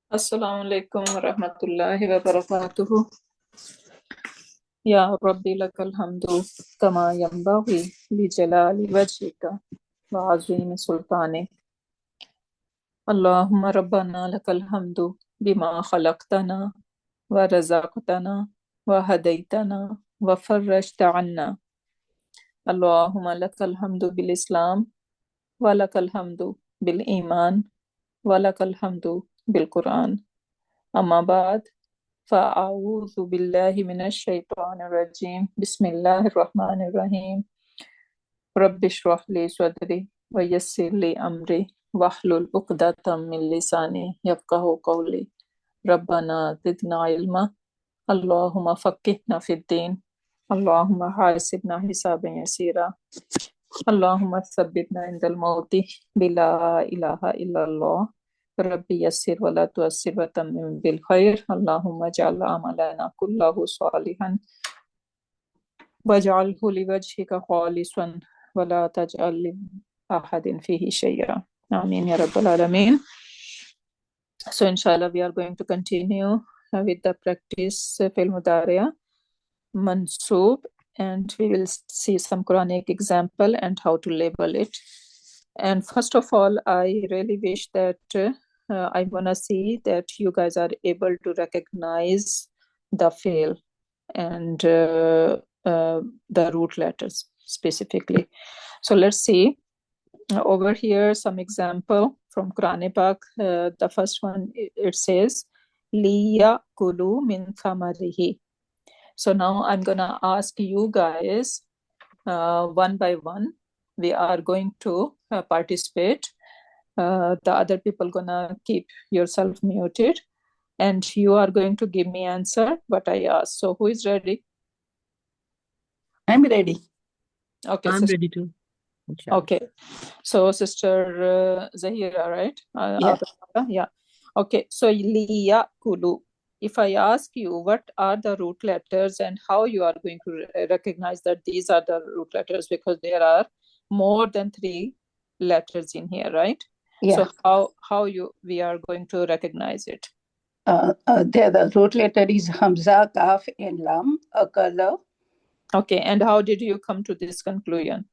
Assalamu alaikum wa rahmatullahi wa barakatuhu. Ya Rabbi lakal hamdu kama yanbaghi li jalali wajhika wa azimi sultani. Allahumma rabbana lakal hamdu bima khalaqtana wa razaqtana wa hadaitana wa farrajta anna. Allahumma lakal hamdu bil Islam wa lakal hamdu bil Iman wa lakal hamdu bil Quran. Amma ba'd. فأعوذ بالله من الشيطان الرجيم بسم الله الرحمن الرحيم رب اشرح لي صدري ويسر لي أمري واحلل عقدة من لساني يفقهوا قولي ربنا زدنا علما اللهم فقهنا في الدين اللهم حاسبنا حسابا يسيرا اللهم ثبتنا عند الموت بلا إله إلا الله ربي يسر ولا تؤسر وتمم بالخير اللهم اجعل عملنا كله صالحا واجعله لوجهك خالصا ولا تجعل لأحد فيه شيئا آمين يا رب العالمين. So inshallah we are going to continue with the practice fil mudariya mansoob, and we will see some Quranic example and how to label it. And first of all, I really wish that I want to see that you guys are able to recognize the fail and the root letters specifically. So let's see over here some example from Quran Pak. The first one, it says liya kulu min thamarihi. So now I'm gonna ask you guys one by one. We are going to participate. The other people gonna keep yourself muted, and you are going to give me answer what I ask. So who is ready? I'm ready. Okay, I'm ready too. Okay, so Sister Zahira, right? Yeah. Okay, so liya kulu. If I ask you what are the root letters and how you are going to recognize that these are the root letters, because there are more than 3 letters in here, right? Yeah. So how we are going to recognize it? The root letter is Hamza, Kaf, and Lam, Akala. Okay, and how did you come to this conclusion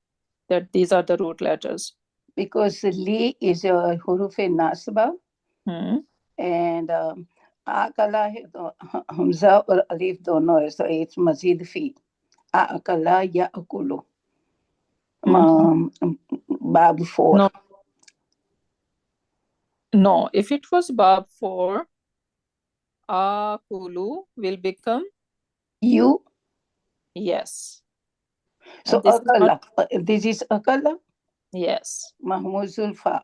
that these are the root letters? Because Li is a huruf nasba, and Akala है तो Hamza और Alif दोनों है, so it's Majeed fi. Akala या अकुलो. Bab 4. No, if it was Bab 4, Akulu will become You. Yes. So Akala. This is Akala? Yes. Mahmuzul Fa.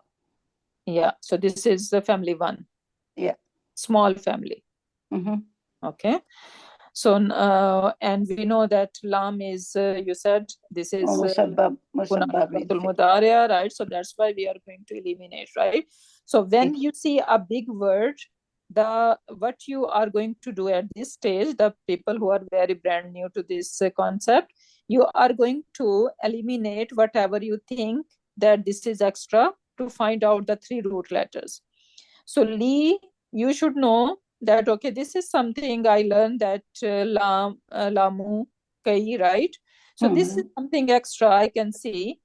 Yeah. So this is the family 1. Yeah. Small family. Okay. So and we know that Lam is you said this is Musabbab Mudariya, right? So that's why we are going to eliminate, right? So when you see a big word, what you are going to do at this stage, the people who are very brand new to this concept, you are going to eliminate whatever you think that this is extra to find out the 3 root letters. So Li, you should know that, okay, this is something I learned that Lamu, Kai, right? So this is something extra I can see.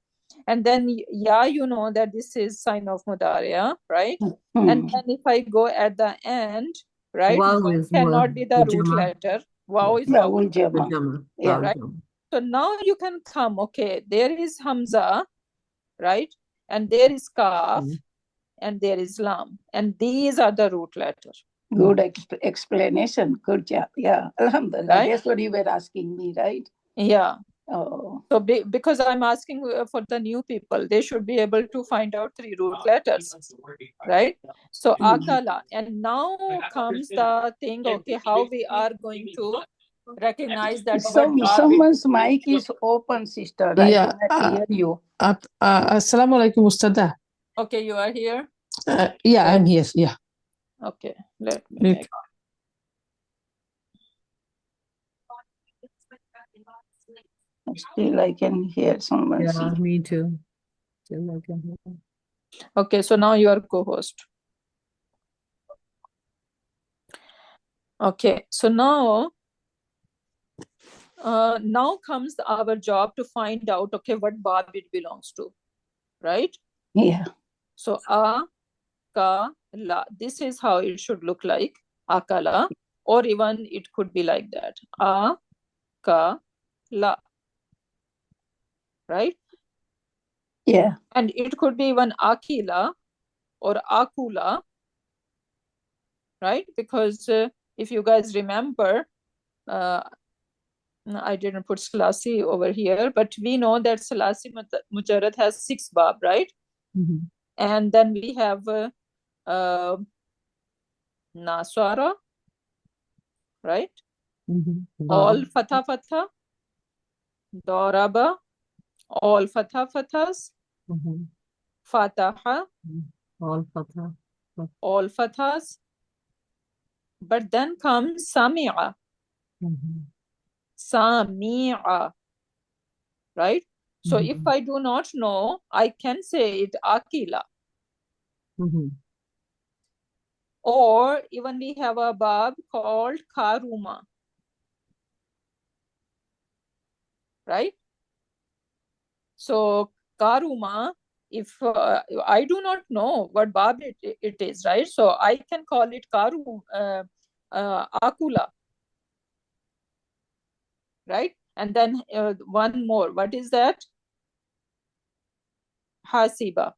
And then, yeah, you know that this is sign of Mudariya, right? And then if I go at the end, right, Wow cannot be the root letter. Wow is Wow. Yeah, right? So now you can come, okay, there is Hamza, right? And there is Kaf, and there is Lam. And these are the root letters. Good explanation. Good job. Yeah. Alhamdulillah. Right? That's what you were asking me, right? Yeah. Oh. So because I'm asking for the new people, they should be able to find out 3 root letters, right? So Akala. And now comes the thing, okay, how we are going to recognize that someone's mic is open, sister. Yeah. I cannot hear you. Assalamu alaikum, Ustada. Okay, you are here? Yeah, I'm here. Yeah. Okay, let me make. Still I can hear someone. Yeah, me too. Still I can hear. Okay, so now you are co-host. Okay, so now comes our job to find out, okay, what bab it belongs to, right? Yeah. So la, this is how it should look like, akala, or even it could be like that, la, right? Yeah. And it could be even akila or akula, right? Because if you guys remember, I didn't put Salasi over here, but we know that Salasi Mujarrad has 6 bab, right? Mm-hmm. And then we have Naswara, right? Mm-hmm. All fatha fatha, Doraba, all fatha fathas, Mm-hmm. Fataha, All fatha. all fathas. But then comes Sami'a, Mm-hmm. Sami'a, right? So if Mm-hmm. I do not know, I can say it Akila. Mm-hmm. Or even we have a bab called Karuma, right? So Karuma, if I do not know what bab it is, right? So I can call it Akula, right? And then one more, what is that? Hasiba.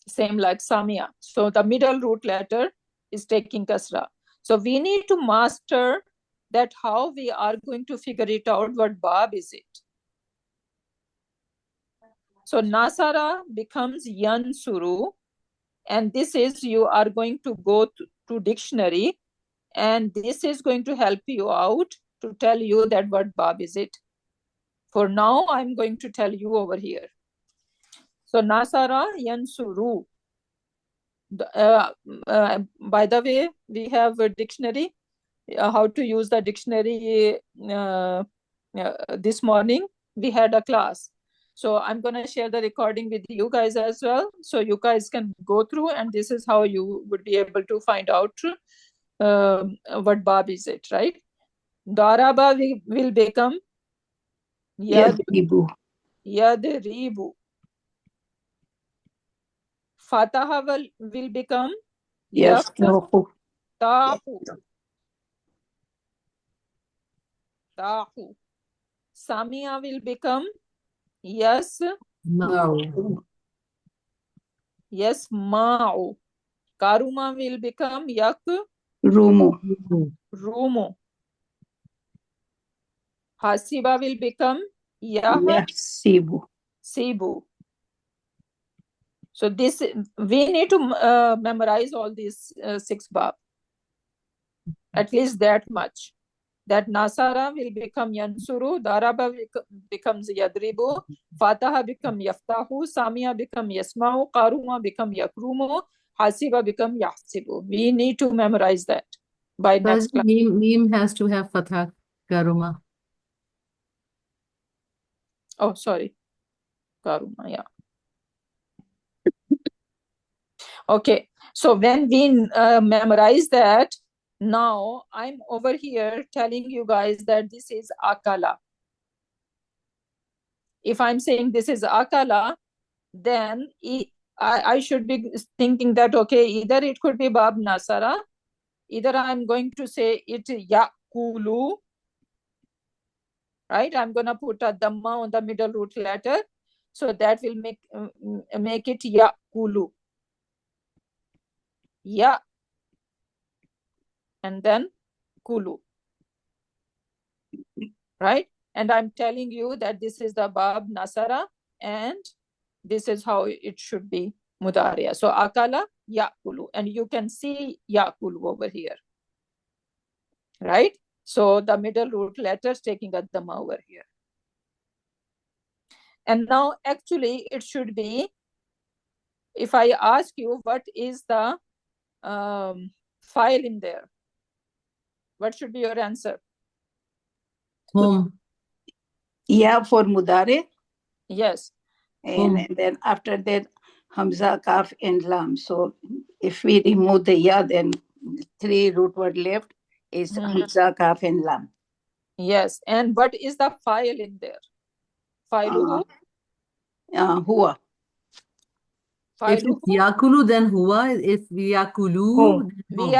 Same like Samia. So the middle root letter is taking kasra. So we need to master that, how we are going to figure it out, what bab is it. So Nasara becomes Yansuru, and this is, you are going to go to dictionary, and this is going to help you out to tell you that what bab is it. For now, I'm going to tell you over here. So Nasara Yansuru. By the way, we have a dictionary, how to use the dictionary. This morning we had a class, so I'm going to share the recording with you guys as well, so you guys can go through, and this is how you would be able to find out what bab is it, right? Daraba will become Yadribu. yadribu. Fataha will become Yaftahu. yaftahu. Tahu. Samia will become No. yasma'u. Karuma will become Rumu. yakrumu. Hasiba will become Yahsibu. yahsibu. So this, we need to memorize all these 6 bab, at least that much. That Nasara will become Yansuru, Daraba becomes Yadribu, Fataha become Yaftahu, Samia become Yasma'u, Karuma become Yakrumu, Hasiba become Yahsibu. We need to memorize that by next class. Meme has to have fatha karuma. Oh, sorry. Karuma, yeah. Okay, so when we memorize that, now I'm over here telling you guys that this is Akala. If I'm saying this is Akala, then I should be thinking that, okay, either it could be Bab Nasara, either I'm going to say it Yakulu, right? I'm going to put a Dhamma on the middle root letter, so that will make it Yakulu. Ya, and then Kulu, right? And I'm telling you that this is the Bab Nasara, and this is how it should be Mudariya. So Akala, Yakulu, and you can see Yakulu over here, right? So the middle root letters taking a Dhamma over here. And now actually it should be, if I ask you what is the file in there, what should be your answer? Home. Ya for Mudare. Yes. And then after that, Hamza, Kaf, and Lam. So if we remove the Ya, then three root word left is Hamza, Kaf, and Lam. Yes. And what is the file in there? Filuhu? Huwa. If it's yakulu, then huwa. If yakulu, We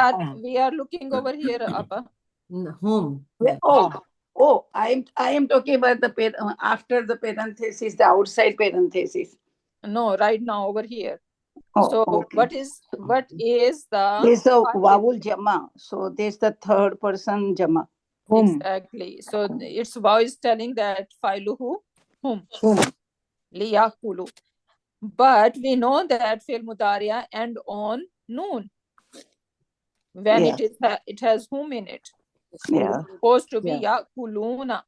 are looking over here, Abba. home. I am talking about the after the parenthesis, the outside parenthesis. No, right now over here. What is the There's a vowel jama. So there's the third person jama. Exactly. So its vow is telling that filuhu hum. Liyakulu. But we know that fi'l mudariya end on noon. When it has hum in it. Yeah. It's supposed to be yakuluna.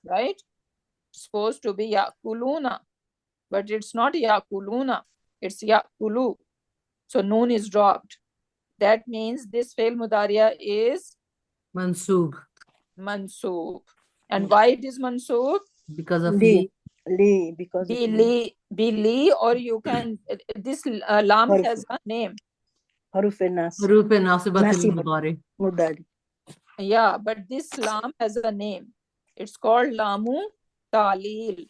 Right? It's supposed to be yakuluna. But it's not yakuluna. It's yakulu. So noon is dropped. That means this fi'l mudariya is Mansub. mansub. And why it is mansub? Because of Li. Because of Li, or you can, this lam has a name. Haruf nas. Haruf nasibatul mudari. Mudari. Yeah, but this lam has a name. It's called lamu talil.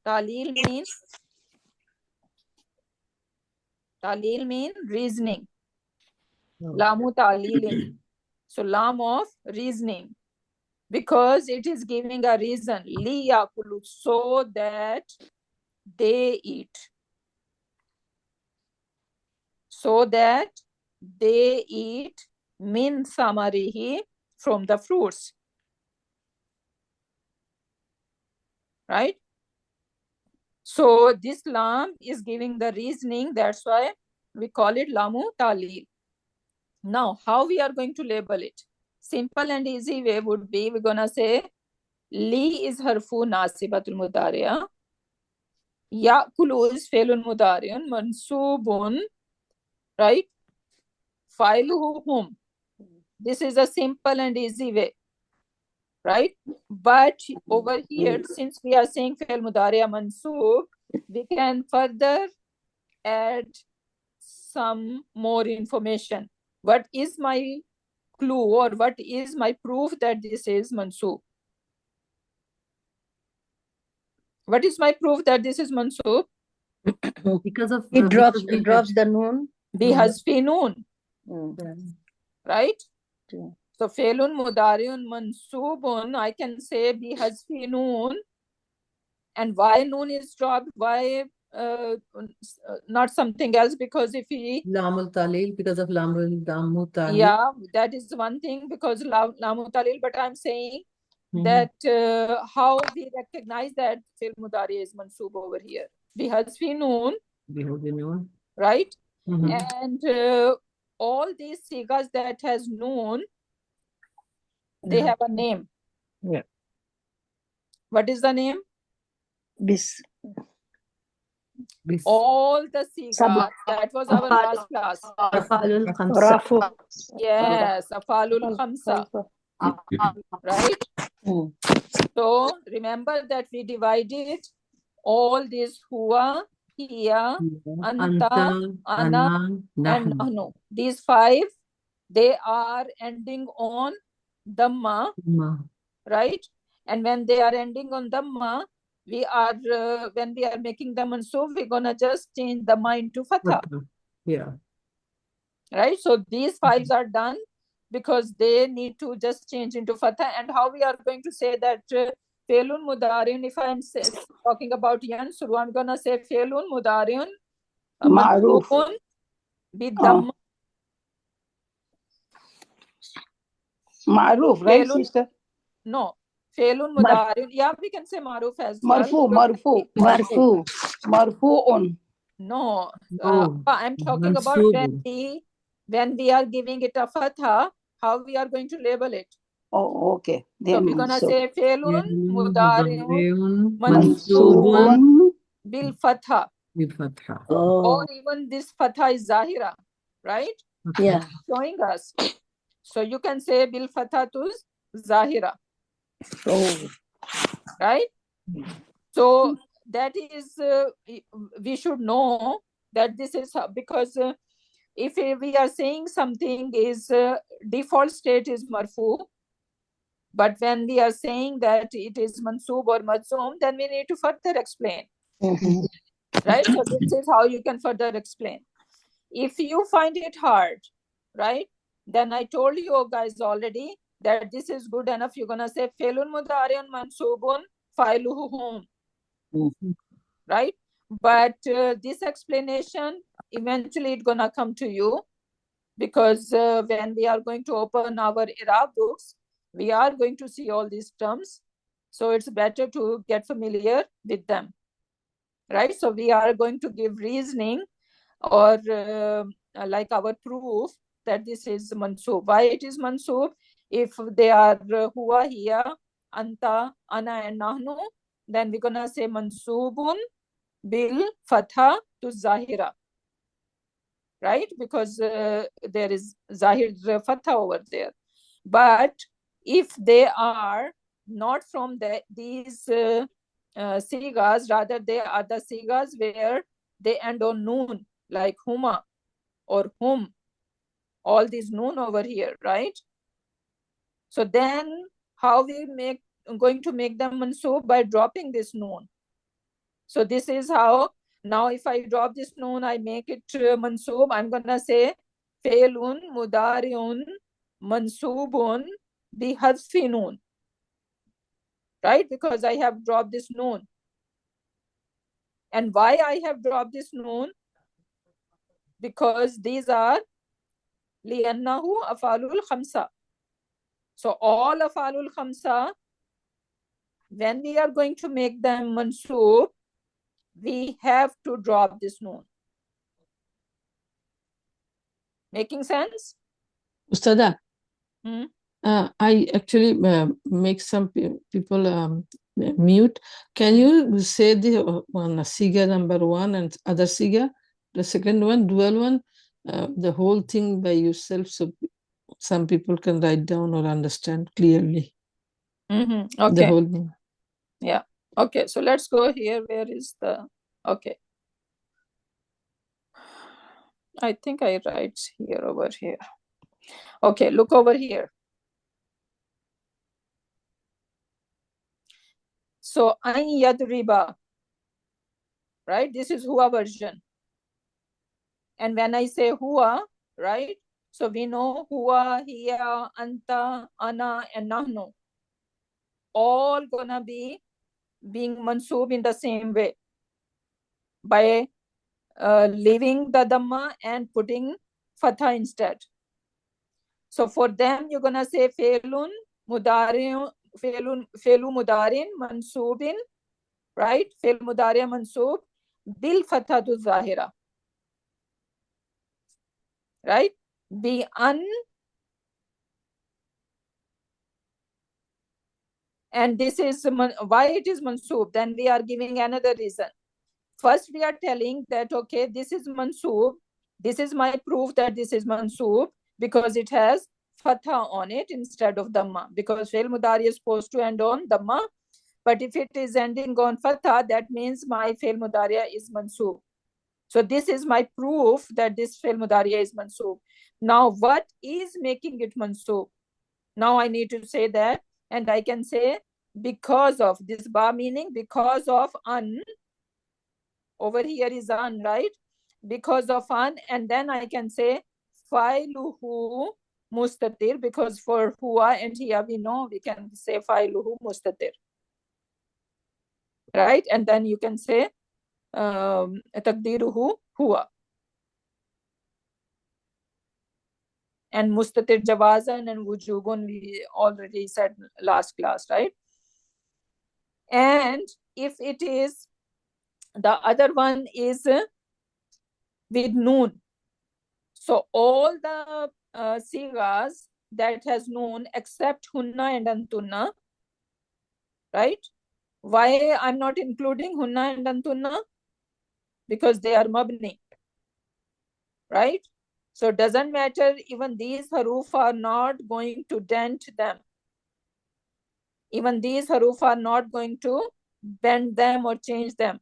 Talil means reasoning. Lamu talilin. So lam of reasoning. Because it is giving a reason. Li yakulu, so that they eat. So that they eat min samarihi, from the fruits. Right? So this lam is giving the reasoning. That's why we call it lamu talil. Now, how we are going to label it? Simple and easy way would be, we're gonna say li is harfu nasibatul mudariya. Yakulu is failun mudariyan mansubun. Right? Filuhu hum. This is a simple and easy way. Right? But over here, since we are saying fail mudariya mansub, we can further add some more information. What is my clue, or what is my proof that this is mansub? What is my proof that this is mansub? Because of it drops the noon. Bihazfi noon. Right? Yeah. So failun mudariun mansubun, I can say bihazfi noon. And why noon is dropped? Why not something else? Because if we lamul talil, because of lamu talil. Yeah, that is one thing, because lamu talil. But I'm saying that how we recognize that fi'l mudari is mansub over here. Bihazfi noon. Right? And all these sigas that has noon, they have a name. Yeah. What is the name? Bis. All the sigas. That was our last class. Afalul khamsa. Rafu. Yes, afalul khamsa. Right? So remember that we divided all these huwa, hiya, anta, ana, and nahnu. These five, they are ending on dhamma. Right? And when they are ending on dhamma, we are when we are making them mansub, we're gonna just change dhamma into fatha. Yeah. Right? So these fives are done because they need to just change into fatha. And how we are going to say that fe'lun mudariun, if I'm talking about yansuru, I'm gonna say fe'lun mudariun mansubun bidhamma. Maruf, right, sister? No. Fe'lun mudariun. Yeah, we can say maruf as well. Marfu'un. No. I'm talking about when we are giving it a fatha, how we are going to label it. Oh, okay. So we're gonna say fe'lun mudariun mansubun bil fatha. Or even this fatha is zahira. Right? Yeah. Showing us. So you can say bil fatha to zahira. Right? So that is, we should know that this is how, because if we are saying something is default state is marfu, but when we are saying that it is mansoob or majzoom, then we need to further explain. Right? So this is how you can further explain. If you find it hard, right, then I told you guys already that this is good enough. You're gonna say Felun Mudariun Mansubun Failuhu hum. Right? But this explanation, eventually it's gonna come to you, because when we are going to open our Iraq books, we are going to see all these terms. So it's better to get familiar with them. Right? So we are going to give reasoning or like our proof that this is mansoob. Why it is mansoob? If they are huwa, hiya, anta, ana, and nahnu, then we're gonna say mansoobun bil fatha to zahira. Right? Because there is zahir fatha over there. But if they are not from these sigas, rather they are the sigas where they end on noon, like huma or hum, all these noon over here, right? So then how we going to make them mansoob? By dropping this noon. So this is how, now if I drop this noon, I make it mansoob. I'm gonna say fe'lun mudari'un mansoobun bi hadfi noon. Right? Because I have dropped this noon. And why I have dropped this noon? Because these are li'annahu afalul khamsa. So all afalul khamsa, when we are going to make them mansoob, we have to drop this noon. Making sense? Ustada, I actually make some people mute. Can you say the one siga number 1 and other siga, the second one, dual one, the whole thing by yourself, so some people can write down or understand clearly. Okay. The whole thing. Yeah. Okay. So let's go here. Where is the? Okay. I think I write here, over here. Okay. Look over here. So an yadriba. Right? This is huwa version. And when I say huwa, right? So we know huwa, hiya, anta, ana, and nahnu. All gonna be being mansoob in the same way. By leaving the dhamma and putting fatha instead. So for them, you're gonna say fe'lun mudari'un, fe'lu mudarin mansubin, right? Fe'l mudari' mansub bil fathatu zahira. Right? Bi an, and this is why it is mansub. Then we are giving another reason. First, we are telling that, okay, this is mansub. This is my proof that this is mansub because it has fatha on it instead of dhamma. Because fail mudari is supposed to end on dhamma. But if it is ending on fatha, that means my fail mudari is mansub. So this is my proof that this fail mudari is mansub. Now, what is making it mansub? Now I need to say that, and I can say because of this ba, meaning because of an. Over here is an, right? Because of an, and then I can say failuhu mustatir, because for huwa and hiya we know we can say failuhu mustatir. Right? And then you can say taqdiruhu huwa. And mustatir jawazan and wujubun we already said last class, right? And if it is, the other one is with noon. So all the sigas that has noon except hunna and antunna, right? Why I'm not including hunna and antunna? Because they are mabni, right? So it doesn't matter, even these haruf are not going to dent them. Even these haruf are not going to bend them or change them.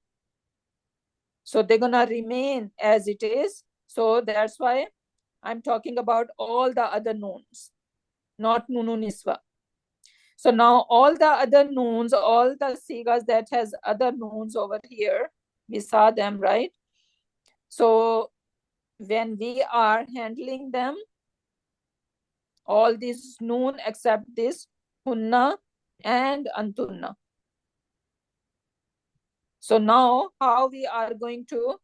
So they're gonna remain as it is. So that's why I'm talking about all the other noons, not nunu niswa. So now all the other noons, all the sigas that has other noons over here, we saw them, right? So when we are handling them, all these noon except this hunna and antunna. So now how we are going to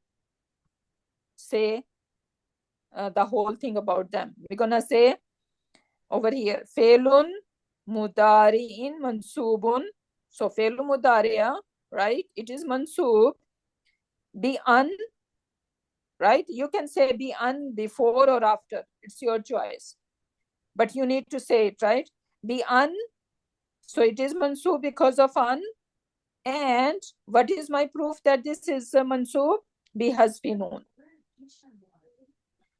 say the whole thing about them? We're gonna say over here, Felun mudari'in mansubun. So Felun mudari'a, right? It is mansub bi an, right? You can say bi an before or after. It's your choice. But you need to say it, right? Bi an. So it is mansub because of an. And what is my proof that this is mansub? Bi hasfi noon.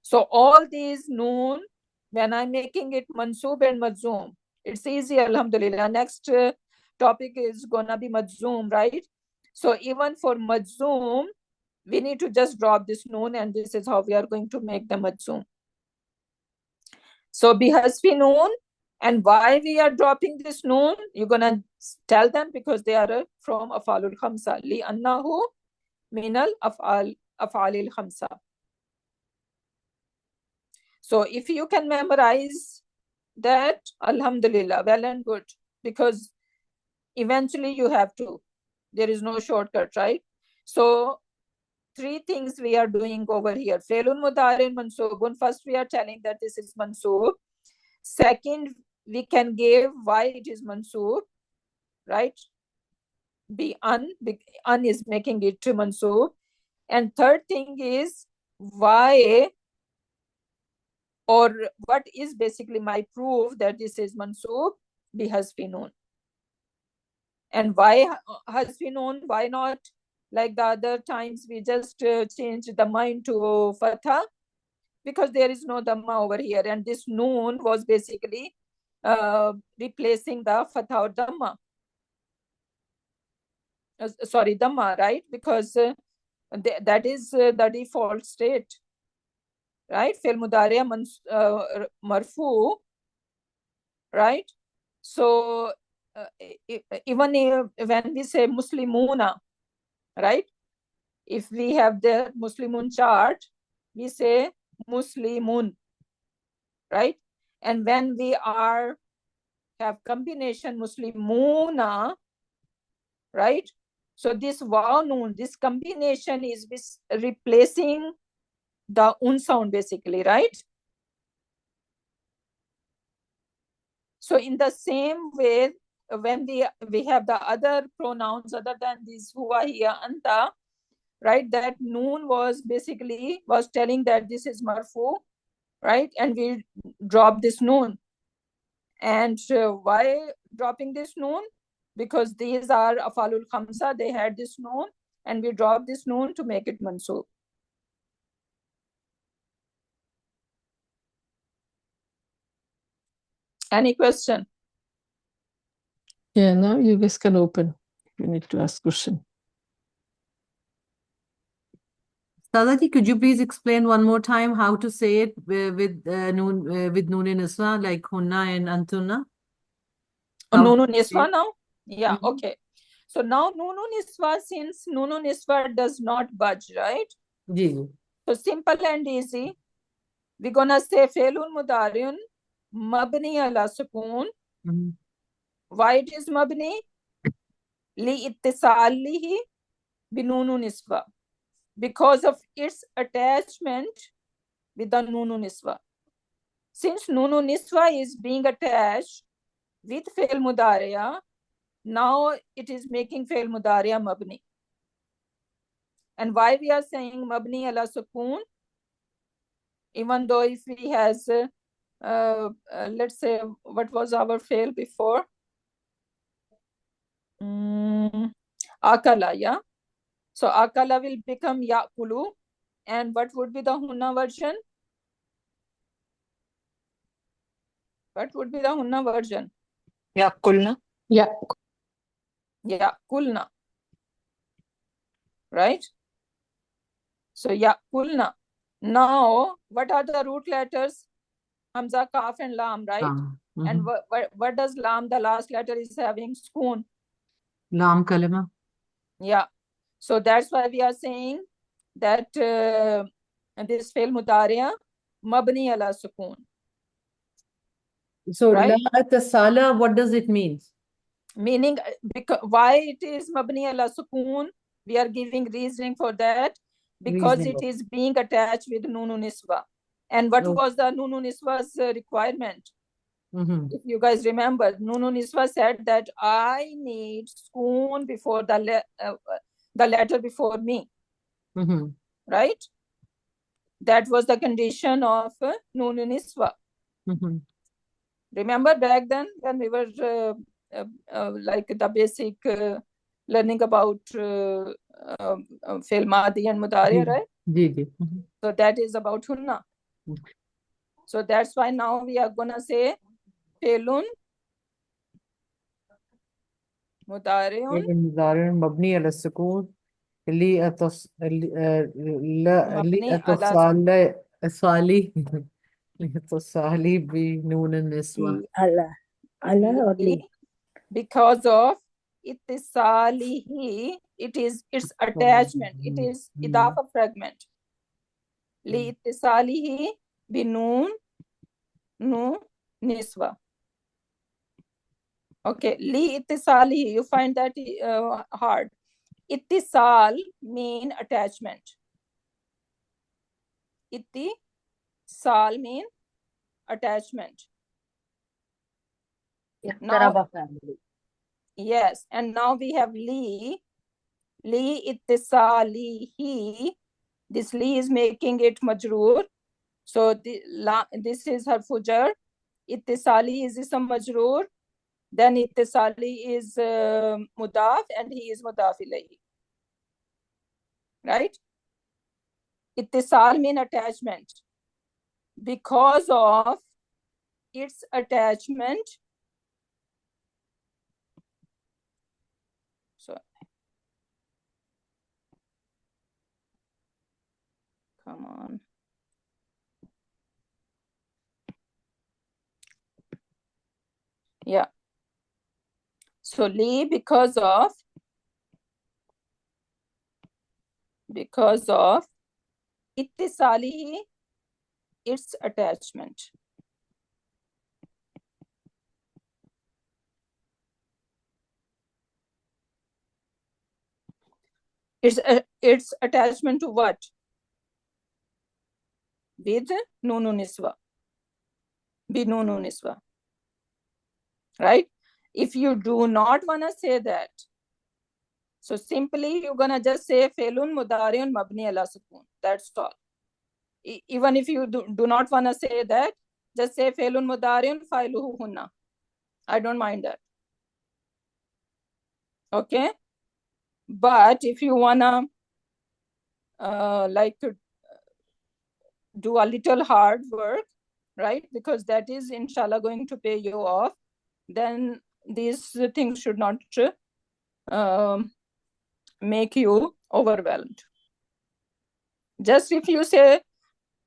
So all these noon, when I'm making it mansub and majzoom, it's easy, alhamdulillah. Next topic is gonna be majzoom, right? So even for majzoom, we need to just drop this noon, and this is how we are going to make the majzoom. So bihasfi noon, and why we are dropping this noon, you're gonna tell them because they are from afalul khamsa. Li annahu minal afalil khamsa. So if you can memorize that, alhamdulillah, well and good, because eventually you have to. There is no shortcut, right? So 3 things we are doing over here. Felun mudarin mansubun. First, we are telling that this is mansub. Second, we can give why it is mansub, right? An is making it to mansub. And third thing is why, or what is basically my proof that this is mansub bi hasfi noon. And why hasfi noon? Why not like the other times we just change the mind to fatha? Because there is no dhamma over here, and this noon was basically replacing the fatha or dhamma. Sorry, dhamma, right? Because that is the default state, right? Fil mudariya marfu, right? So even when we say muslimuna, right? If we have the muslimun chart, we say muslimun, right? And when we have combination muslimuna, right? So this waw noon, this combination is replacing the un sound basically, right? So in the same way, when we have the other pronouns other than this huwa, hiya, anta, right? That noon was basically telling that this is marfu, right? And we drop this noon. And why dropping this noon? Because these are afalul khamsa, they had this noon, and we drop this noon to make it mansub. Any question? Yeah, now you guys can open if you need to ask question. Sadati, could you please explain one more time how to say it with noon in iswa, like hunna and antuna? Nunu niswa now? Yeah, Mhm. okay. So now nunu niswa, since nunu niswa does not budge, right? Ji. So simple and easy. We're gonna say felun mudariyun mabni ala sukun. Mhm. Why it is mabni? Li ittisalihi binunu niswa. Because of its attachment with the nunu niswa. Since nunu niswa is being attached with fail mudariya, now it is making fail mudariya mabni. And why we are saying mabni ala sukun? Even though if he has, let's say, what was our fail before? Akala, yeah? So akala will become yakulu. And what would be the hunna version? What would be the hunna version? Yakulna. Yeah. Yeah, kulna. Right? So ya'kulna. Now, what are the root letters? Hamza, Kaf, and Lam, right? And what does Lam, the last letter, is having? Sukoon. Lam kalima. Yeah. So that's why we are saying that this fi'l mudariya mabni ala sukoon. So right? la tasala, what does it mean? Meaning, because why it is mabni ala sukoon? We are giving reasoning for that, because it is being attached with nunu niswa. And what was the nunu niswa's requirement? If you guys remember, nunu niswa said that I need sukoon before the letter before me. Right? That was the condition of nunu niswa. Remember back then when we were like the basic learning about fi'l madi and mudari, right? So that is about hunna. So that's why now we are gonna say fi'lun mudariun mabni ala sukun li mabni ala asali li bi noon niswa. Allah or li? Because of ittisalihi, it is its attachment, it is idafa fragment. Li ittisalihi bi noon nu niswa. Okay, li ittisalihi, you find that hard. Ittisal mean attachment. Ittisal mean attachment. Now, yes, and now we have li ittisalihi. This li is making it majroor. So this is harfu jar. Ittisali is ism majroor. Then ittisali is mudaf, and he is mudaf ilayhi. Right? Ittisal mean attachment. Because of its attachment. So come on. Yeah. So li, because of ittisalihi, its attachment. Its attachment to what? With nunu niswa. Bi nunu niswa. Right? If you do not want to say that, so simply you're gonna just say felun mudariun mabni ala sukun. That's all. Even if you do not want to say that, just say felun mudariun failuhu hunna. I don't mind that. Okay? But if you wanna like do a little hard work, right? Because that is inshallah going to pay you off, then these things should not make you overwhelmed. Just if you say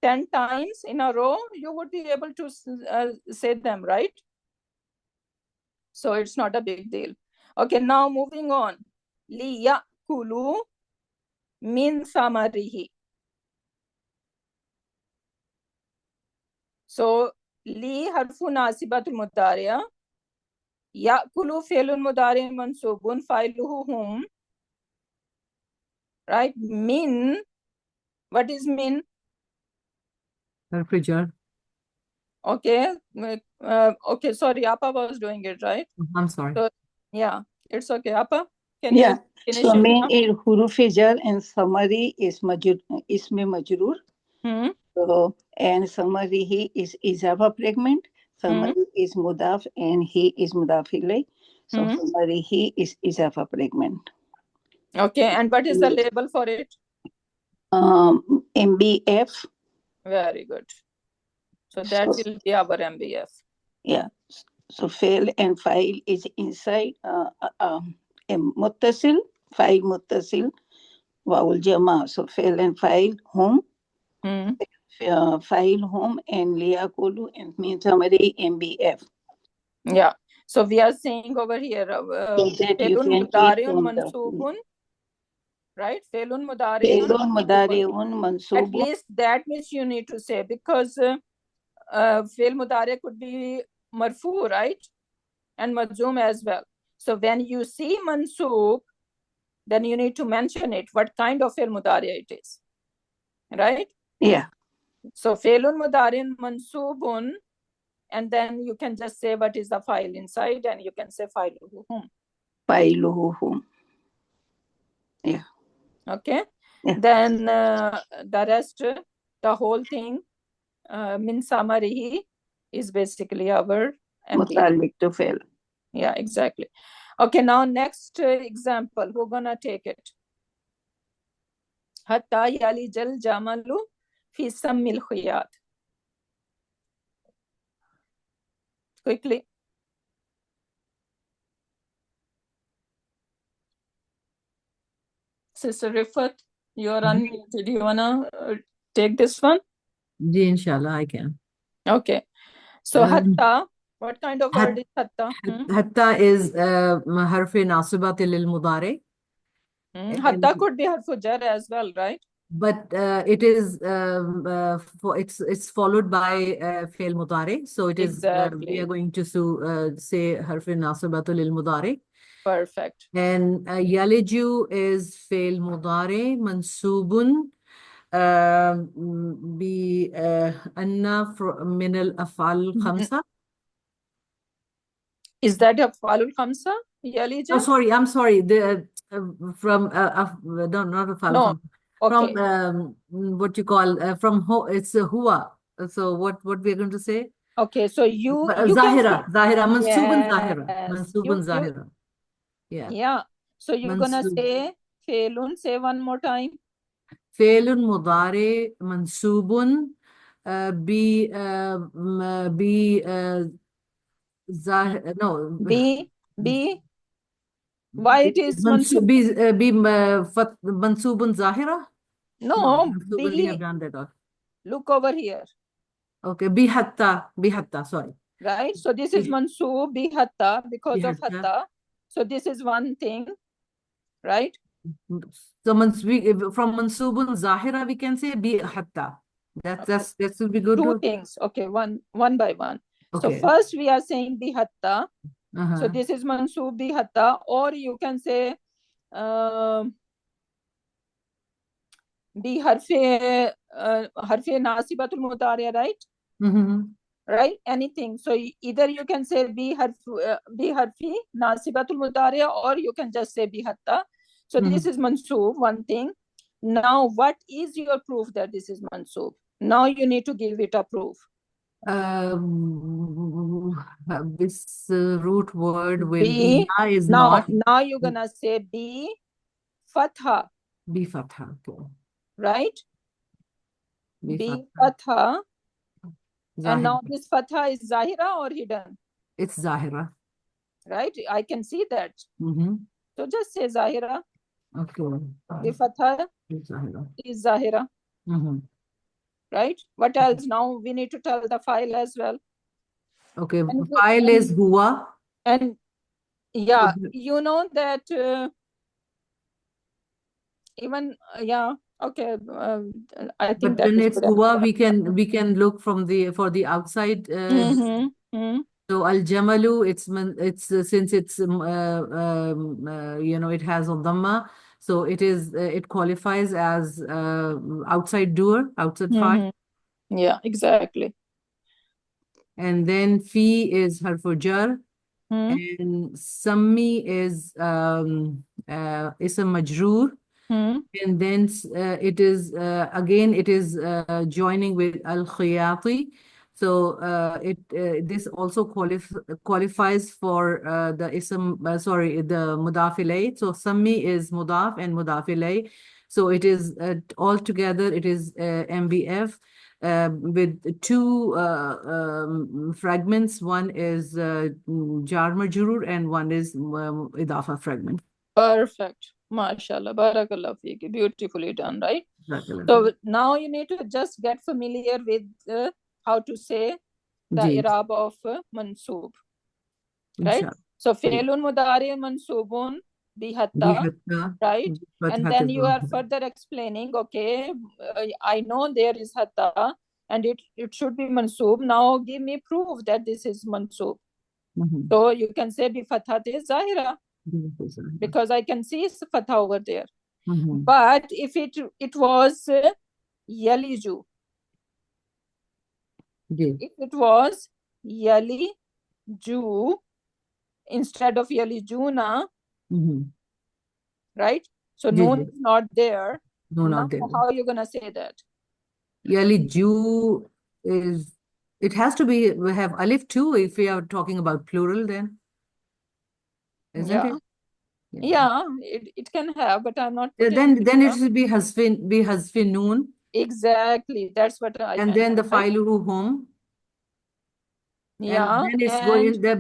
10 times in a row, you would be able to say them, right? So it's not a big deal. Okay, now moving on. Liyakulu min samarihi. So li harfu nasibatul mudariya. Yakulu fi'lun mudari mansubun fa'iluhu hum. Right? Min. What is min? Harfu. Okay. Okay, sorry, Appa was doing it, right? I'm sorry. So, yeah, it's okay. Appa, can Yeah. you finish So it main now? is huruf jar and summary is isme majroor. So and summary he is izafa fragment. Summary is mudaf and he is mudaf ilay. So summary he is izafa fragment. Okay, and what is the label for it? MBF. Very good. So that will be our MBF. Yeah. So fail and file is inside muttasil, file muttasil, Waul Jama. So fail and file home. Hmm. File home and Liakulu and means somebody MBF. Yeah. So we are saying over here, So that you Felun can keep Mudariun from the Mansubun, right? Felun Mudariun Felun Mansubun. Mudariun At Mansubun. least that much you need to say, because Fel Mudari could be Marfu, right? And Majzoom as well. So when you see Mansub, then you need to mention it, what kind of Fel Mudari it is, right? Yeah. So Felun Mudariun Mansubun, and then you can just say what is the file inside, and you can say Failuhu hum. Failuhu hum. Yeah. Okay. Yeah. Then the rest, the whole thing, min samarihi, is basically our MB. Mutalik to fail. Yeah, exactly. Okay, now next example, we're gonna take it. Hatta yalijal jamalu fi sammil khiyat. Quickly. Sister Rifat, you're unmuted. Do you wanna take this one? Ji, inshallah, I can. Okay. So hatta, what kind of word is hatta? Hatta is harfi nasibat lil mudari. Hatta could be harfu jar as well, right? But it is it's followed by fail mudari. So it is we are going to say harfi nasibat lil mudari. Perfect. And yaliju is fail mudari mansubun بأن من الأفعال الخمسة. Is that أفعال الخمسة يليج? Oh, sorry, I'm sorry. The from no, not أفعال No. الخمسة. Okay. From what you call from it's huwa. So what we are going to say? Okay, so you Zahira, can say, Zahira, mansubun yes, Zahira, mansubun Zahira. Yeah. Yeah. So you're gonna Mansub. say فعل. Say one more time. فعل مضارع منصوب ب no. B. Why it is mansub? منصوب ظاهرة? No, منصوب, we have done that all. Look over here. Okay, بحتى, sorry. Right? So this is mansub بحتى because of بحتى. hatta. So this is one thing, right? So from mansubun zahira we can say بحتى. That will be good. Two things. Okay, one by one. Okay. So first we are saying bihatta. So this is mansub bihatta, or you can say bi harfe nasibatul mudariya, right? Right? Anything. So either you can say bi harfi nasibatul mudariya, or you can just say bihatta. So this is mansub, one thing. Now what is your proof that this is mansub? Now you need to give it a proof. This root word with biha is now, not. Now you're gonna say bi fatha. Bi fatha. Okay. Right? Bi fatha. And now this fatha is zahira or hidden? It's zahira. Right? I can see that. So just say zahira. Okay. The fatha is zahira. Right? What else? Now we need to tell the file as well. Okay. File is huwa. And yeah, you know that even okay. I think but that when is it's good. huwa, we can look for the outside. So al jamalu, it's since it's it has a dhamma, so it qualifies as outside doer, outside file. Yeah, exactly. And then fi is harfu jar, and sammi is ism majroor. And then it is again it is joining with al khiyati. So this also qualifies for the ism the mudaf ilayh. So sammi is mudaf and mudaf ilayh. So it is all together it is MBF with two fragments. One is jar majrur and one is idafa fragment. Perfect. MashaAllah, Barakallah Fiki. Beautifully done, right? Barakallah. So now you need to just get familiar with how to say the Ji. i'rab of mansoob, right? Inshallah. So fi'lun mudari mansoobun bi hatta, Bihatta. right? And Fathat then is you are one. further explaining, okay, I know there is hatta and it should be mansoob. Now give me proof that this is mansoob. So you can say bi fathat is zahira, because I can see fatha over there. But if it was yaliju, if it was yaliju instead of yalijuna, right? So noon is not there. No, now not there. how are you gonna say that? Yaliju is, it has to be, we have alif too if we are talking about plural then. Isn't it? Yeah, it can have, but I'm not Yeah, putting then it should be hasfin noon. Exactly, that's what I And meant. then the right? failuhu home. Yeah, And then it's going there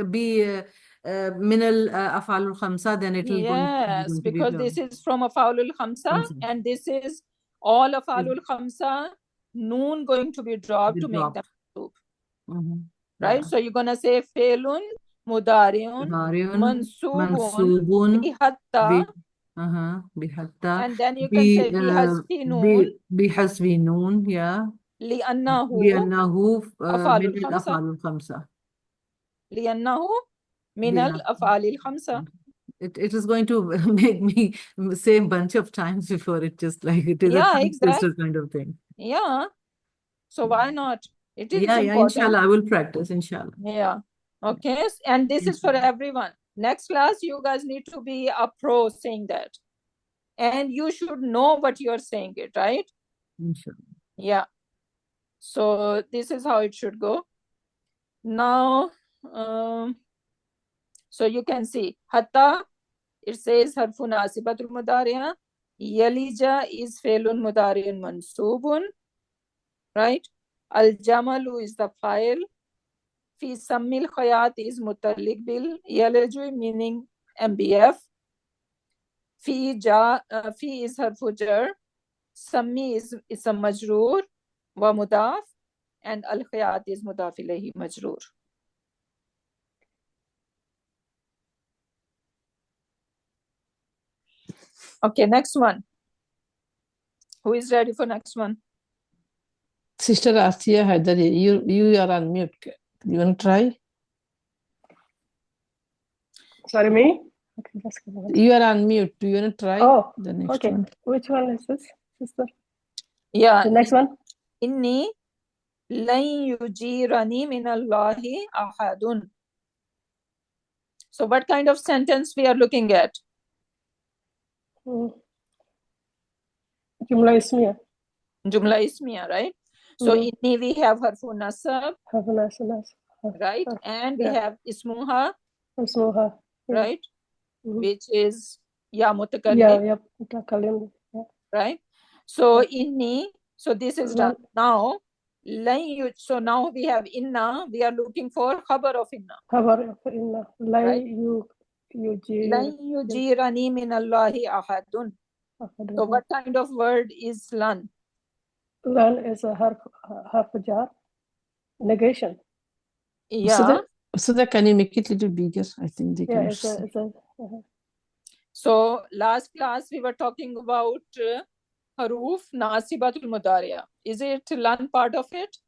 be minal afalul khamsa, then it will yes, going to be because this is from afalul khamsa, and this is all afalul khamsa, noon going to be dropped to make them mansoob. Right? So you're gonna say failun mudariun mansubun bihatta, bihatta, and then you can say bihasfi noon bihasbi noon, yeah. li'annahu afalul min khamsa, al khamsa. li'annahu min al afalil khamsa. It is going to make me say a bunch of times before it just like it is a tongue twister kind of thing. Yeah. So why not? It is Yeah, important. inshallah, I will practice, inshallah. Yeah. Okay. And this is for everyone. Next class, you guys need to be a pro saying that. And you should know what you're saying it, right? Inshallah. Yeah. So this is how it should go. Now, so you can see hatta, it says harfu nasibatul mudariya. Yalija is failun mudariyan mansubun, right? Al jamalu is the file. Fi sammil khayat is mutalliq bil yaliju, meaning MBF. Fi is harfu jar. Sammi is a majroor wa mudaf, and al khayat is mudaf ilayhi majroor. Okay, next one. Who is ready for next one? Sister Asiya Haidari, you are on mute. You want to try? Sorry, me? Okay, just you are on mute. Do you want to try the next one? Which one is this, sister? Yeah. The next one? Inni lan yujirani min Allahi ahadun. So what kind of sentence we are looking at? Jumla ismiya. Jumla ismiya, right? So inni we have harfu nasab, right? And we have ismuha, right? Which is ya mutakallim. Yeah, mutakallim. Yeah. Right? So inni, so this is done. Now, so now we have inna, we are looking for khabar of inna. Khabar of inna. Right? Lan yujirani min Allahi ahadun. So what kind of word is lan? Lan is a harf jar. Negation. Yeah. So that can you make it a little bigger? I think they can see. So last class we were talking about haruf nasibatul mudariya. Is it lan part of it?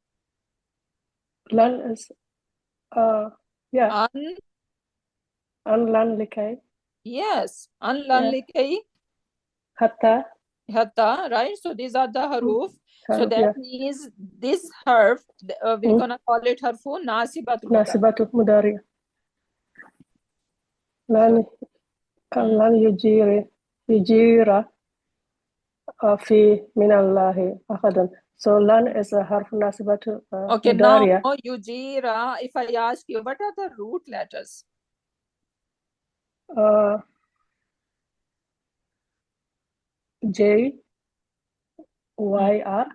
Lan is yeah. An lan likay. Yes, an lan likay. Hatta, right? So these are the haruf. So that means this harf, we're gonna call it harfu nasibatul mudariya. Lan yujira fi min Allahi ahadan. So lan is a harf nasibatu mudariya. Now yujira, if I ask you, what are the root letters? J, Y, R.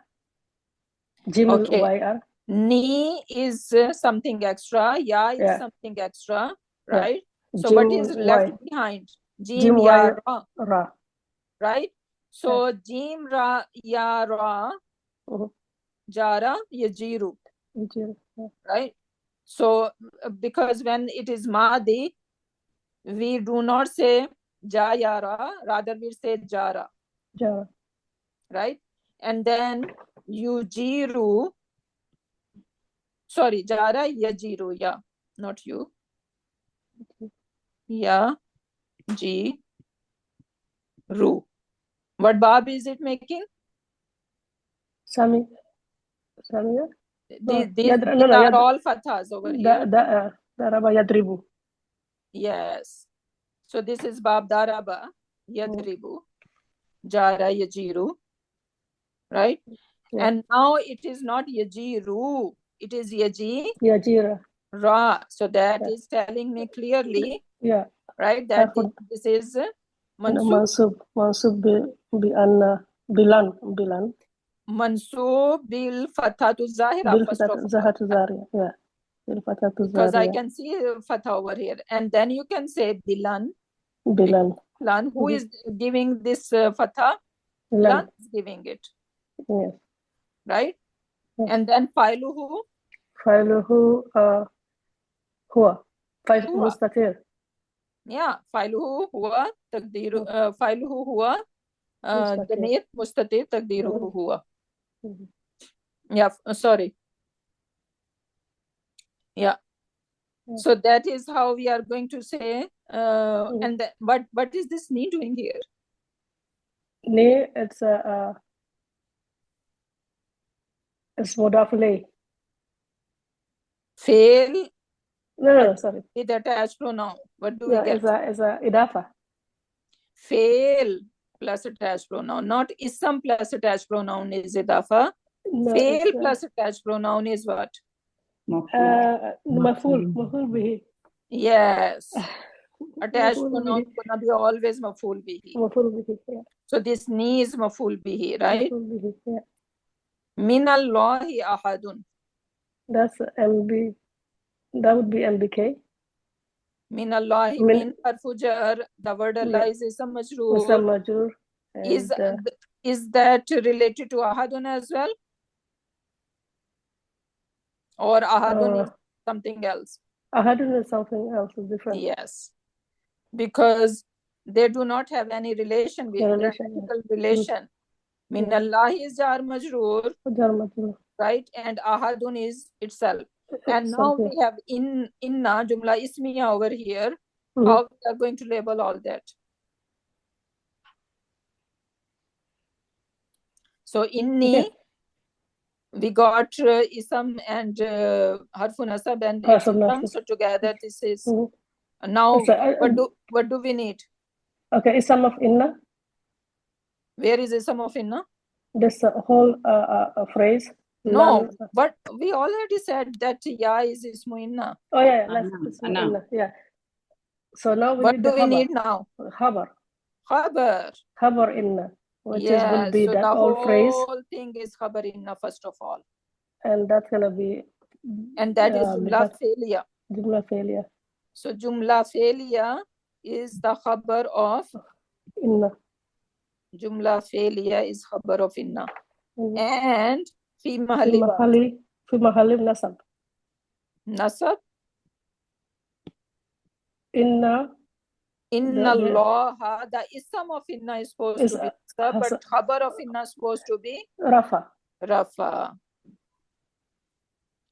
Jim, Y, R. Ni is something extra. Ya is something extra, right? So what is left behind? Jim ya ra. Ra. Right? So Jim ra ya ra. Jara yajiru. Right? So because when it is Madi, we do not say Jayara, rather we say Jara. Jara. Right? And then Yujiru. Sorry, Jara yajiru. Yeah, not you. Ya ji ru. What bab is it making? Sami. These are all fathas over here. Daraba yadribu. Yes. So this is bab daraba yadribu. Jara yajiru. Right? Yeah. And now it is not yajiru. It is Yajira. Ra. So that is telling me clearly, right, that this is mansub. Mansub bi anna bilan. Mansub bil fathatu zahira. Bil First of all, zahatu zariya. Yeah. Bil fathatu because I zariya. can see fatha over here, and then you can say bilan. Bilan. Who is giving this fatha? Bilan is giving it. Yes. Right. Yes. And then failuhu. Huwa. Mustatir. Yeah, failuhu huwa taqdiru. Failuhu huwa damir mustatir taqdiruhu huwa. Yeah, sorry. Yeah. So that is how we are going to say. And what is this ni doing here? Ni, it's mudaf ilayh. Fail. No, sorry. With attached pronoun. What do we get? It's a idafa. Fail plus attached pronoun. Not ism plus attached pronoun is idafa. No, fail plus attached pronoun is what? Maful bihi. Yes. Attached pronoun gonna be always maful bihi. Maful bihi, yeah. So this ni is maful bihi, right? Maful bihi, yeah. Min Allahi ahadun. That's MB. That would be MBK. Min Allahi, min harfu jar. The word Allah is ism majroor. Is that related to ahadun as well? Or ahadun is something else? Ahadun is something else, is different. Yes. Because they do not have any relation with grammatical relation. Min Allahi is jar majroor. Right? And ahadun is itself. And now we have inna jumla ismiya over here. How we are going to label all that? So inni, we got ism and harfu nasab and ism. So together this is now what do we need? Okay, ism of inna. Where is ism of inna? This whole phrase. No, but we already said that ya is ismu inna. Oh yeah, inna. Yeah. So now we what do we need now? Khabar inna, which will be so that the whole phrase. Whole thing is khabar inna first of all. And that's gonna be. And that is jumla failure. Jumla failure. So jumla failure is the khabar of inna. Jumla failure is khabar of inna. And fi mahalli nasab. Nasab. Inna Allah, the ism of inna is supposed to be nasab, but khabar of inna is supposed to be Rafa.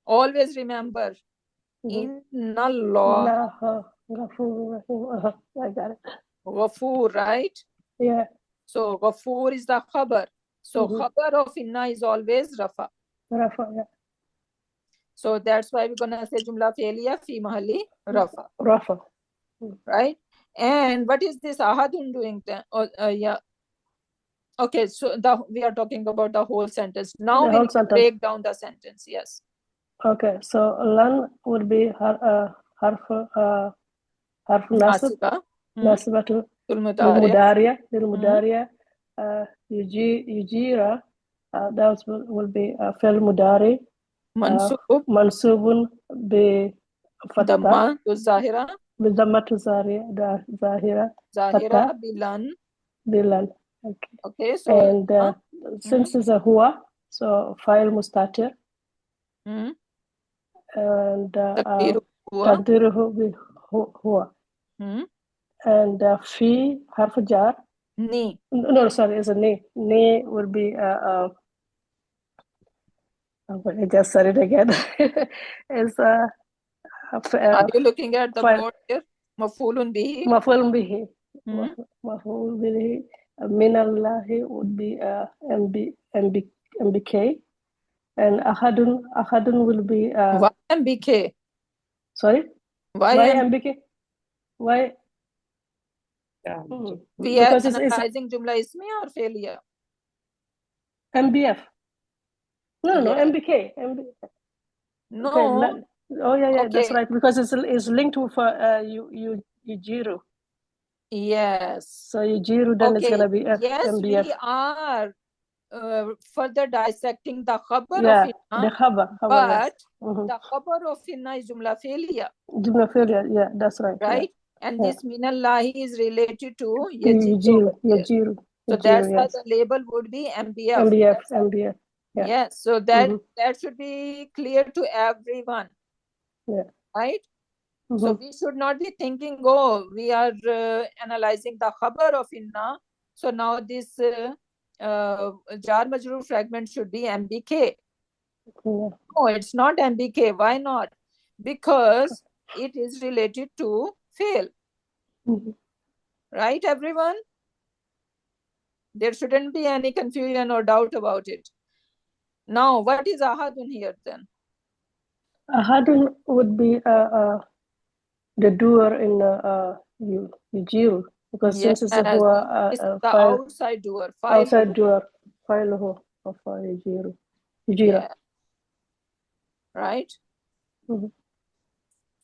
Always remember, inna Allah. I got it. Ghafoor, right? Yeah. So Ghafoor is the khabar. So khabar of inna is always Rafa. Yeah. So that's why we're gonna say jumla failure fi mahalli Rafa. Right? And what is this ahadun doing then? Yeah. Okay, so we are talking about the whole sentence. Now we'll break down the sentence. Yes. Okay, so lan would be harf nasib. Nasibatu lil mudariya. Yujira, that will be fi'l mudari. Mansubun bi Damma zahira. بضمة ظاهرة Zahira bilan. bilan. Okay. Okay, so And since it's a huwa, so file mustatir. And takdiru huwa. تقديره هو. And fi harf jar. Ni. No, sorry, it's a ni. Ni would be I just said it again. It's Are you looking at the board here? Mafulun bihi. Mafulun bihi. Mafulun bihi. Minallahi would be MBK. And ahadun will be Why MBK? Sorry? Why MBK? Why? We are analyzing jumla ismiya or failure? MBF. No, Yeah. MBK. No. Okay. Oh yeah, Okay. that's right. Because it's linked with Yujiru. Yes. So Yujiru then it's gonna be yes, MBF. we are further dissecting the khabar Yeah, of inna, the khabar. but Yes. the khabar of inna is jumla failure. Jumla failure, yeah, that's right. Right? Yeah. And this minallahi is related to Yajiru. So that's why the label would be MBF. MBF. Yeah. Yes, so that should be clear to everyone. Yeah. Right? So we should not be thinking, oh, we are analyzing the khabar of inna. So now this jar majroor fragment should be MBK. No, it's not MBK. Why not? Because it is related to fail. Right, everyone? There shouldn't be any confusion or doubt about it. Now, what is ahadun here then? Ahadun would be the doer in Yujiru. Because since it's a the file, outside doer. Outside doer. File of Yujiru. Yeah. Right?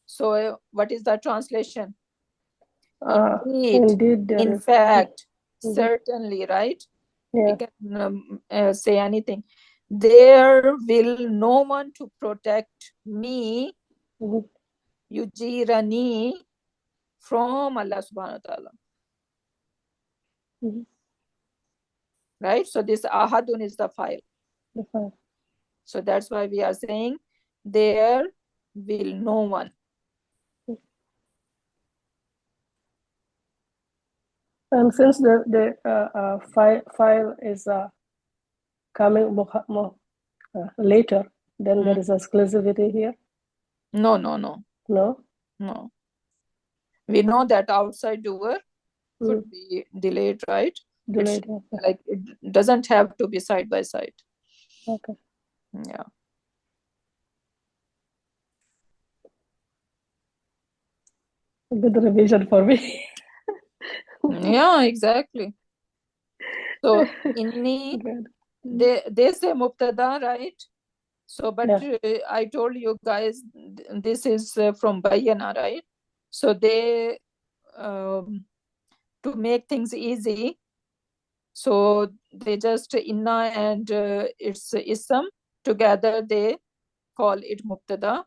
So what is the translation? Indeed, in fact, certainly, right? Yeah. We can say anything. There will no one to protect me, yujirani, from Allah subhanahu wa ta'ala. Right? So this ahadun is the file. So that's why we are saying there will no one. And since the file is coming later, then there is exclusivity here. No. No. We know that outside doer could be delayed, right? Delayed. Like it doesn't have to be side by side. Okay. Yeah. Good revision for me. Yeah, exactly. So inni, they say mubtada, right? So, but I told you guys this is from Bayyinah, right? So they to make things easy, so they just inna and its ism together they call it mubtada.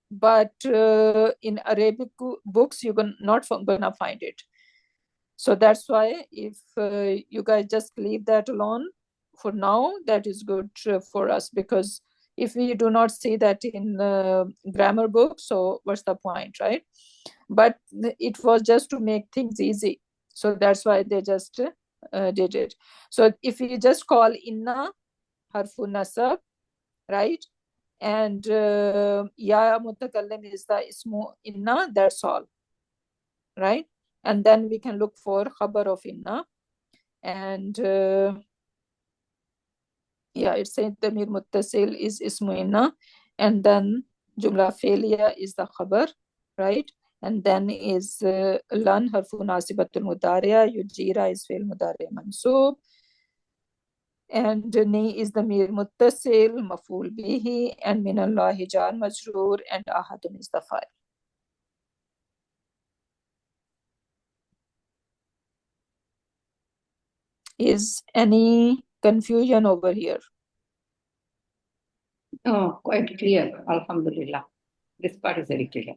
But in Arabic books you're not gonna find it. So that's why if you guys just leave that alone for now, that is good for us, because if we do not see that in grammar books, so what's the point, right? But it was just to make things easy, so that's why they just did it. So if you just call inna harfu nasab, right, and ya mutakallim is the ismu inna, that's all, right? And then we can look for khabar of inna, and it says damir muttasil is ismu inna, and then jumla failure is the khabar, right? And then is lan harfu nasibatul mudariya, yujira is fi'l mudari mansub, and ni is damir muttasil maf'ul bihi, and minallahi jar majroor, and ahadun is the fa'il. Is any confusion over here? Oh, quite clear. Alhamdulillah. This part is very clear.